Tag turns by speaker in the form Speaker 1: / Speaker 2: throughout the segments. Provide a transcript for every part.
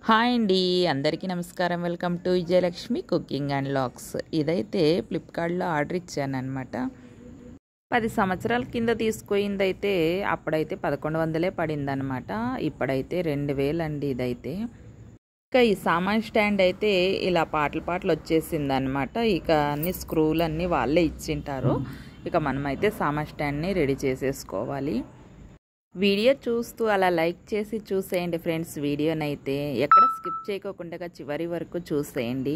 Speaker 1: Hi అండి, అందరికీ నమస్కారం. Welcome to Vijayalakshmi cooking and vlogs. ఇదైతే ఫ్లిప్కార్ట్లో ఆర్డర్ ఇచ్చానమాట. 10 సంవత్సరాల కింద తీసుకుపోయిందైతే అప్పుడైతే 1100 పడిందనమాట. ఇప్పుడైతే 2000 అండి ఇదైతే. ఇక ఈ సామాన్ స్టాండ్ అయితే ఇలా పాటలు వచ్చేసిందనమాట. ఇక అన్ని స్క్రూలు అన్నీ వాళ్ళే ఇచ్చింటారు. ఇక మనమైతే సామాన్ స్టాండ్ని రెడీ చేసేసుకోవాలి. వీడియో చూస్తూ అలా లైక్ చేసి చూసేయండి ఫ్రెండ్స్. వీడియోనైతే ఎక్కడ స్కిప్ చేయకోకుండా చివరి వరకు చూసేయండి.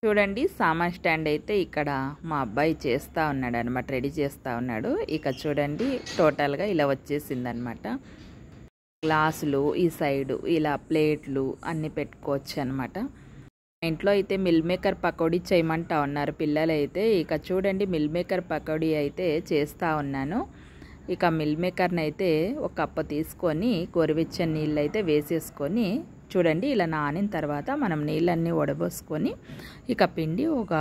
Speaker 1: చూడండి, సామాన్ స్టాండ్ అయితే ఇక్కడ మా అబ్బాయి చేస్తూ ఉన్నాడు అనమాట, రెడీ చేస్తూ ఉన్నాడు. ఇక చూడండి, టోటల్గా ఇలా వచ్చేసిందనమాట. గ్లాసులు ఈ సైడు ఇలా ప్లేట్లు అన్నీ పెట్టుకోవచ్చు అనమాట. ఇంట్లో అయితే మిల్ మేకర్ పకోడీ చేయమంటా ఉన్నారు పిల్లలైతే. ఇక చూడండి, మిల్ మేకర్ పకోడీ అయితే చేస్తూ ఉన్నాను. ఇక మిల్ మేకర్ని అయితే ఒక కప్పు తీసుకొని గోరువెచ్చని నీళ్ళు అయితే వేసేసుకొని చూడండి, ఇలా నానిన తర్వాత మనం నీళ్ళన్నీ వడబోసుకొని ఇక పిండి ఒక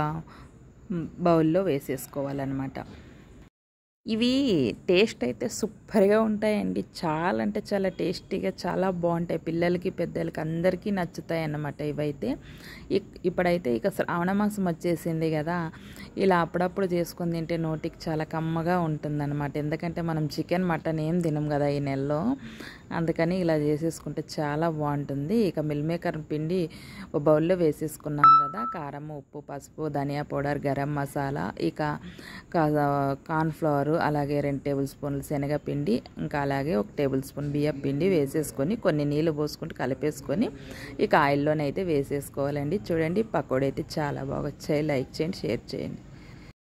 Speaker 1: బౌల్లో వేసేసుకోవాలన్నమాట. ఇవి టేస్ట్ అయితే సూపర్గా ఉంటాయండి. చాలా అంటే చాలా టేస్టీగా చాలా బాగుంటాయి. పిల్లలకి పెద్దలకి అందరికీ నచ్చుతాయి అన్నమాట ఇవైతే. ఇప్పుడైతే ఇక శ్రావణ మాసం వచ్చేసింది కదా, ఇలా అప్పుడప్పుడు చేసుకొని తింటే నోటికి చాలా కమ్మగా ఉంటుందన్నమాట. ఎందుకంటే మనం చికెన్ మటన్ ఏం తినం కదా ఈ నెలలో, అందుకని ఇలా చేసేసుకుంటే చాలా బాగుంటుంది. ఇక మిల్ మేకర్ పిండి ఒక బౌల్లో వేసేసుకున్నాం కదా. కారం, ఉప్పు, పసుపు, ధనియా పౌడర్, గరం మసాలా, ఇక కార్న్ఫ్లవర్, అలాగే 2 టేబుల్ స్పూన్లు శనగపిండి, ఇంకా అలాగే 1 టేబుల్ స్పూన్ బియ్యం పిండి వేసేసుకొని కొన్ని నీళ్ళు పోసుకుంటూ కలిపేసుకొని ఇక ఆయిల్లోనైతే వేసేసుకోవాలండి. చూడండి, పకోడీ అయితే చాలా బాగా వచ్చాయి. లైక్ చేయండి, షేర్ చేయండి.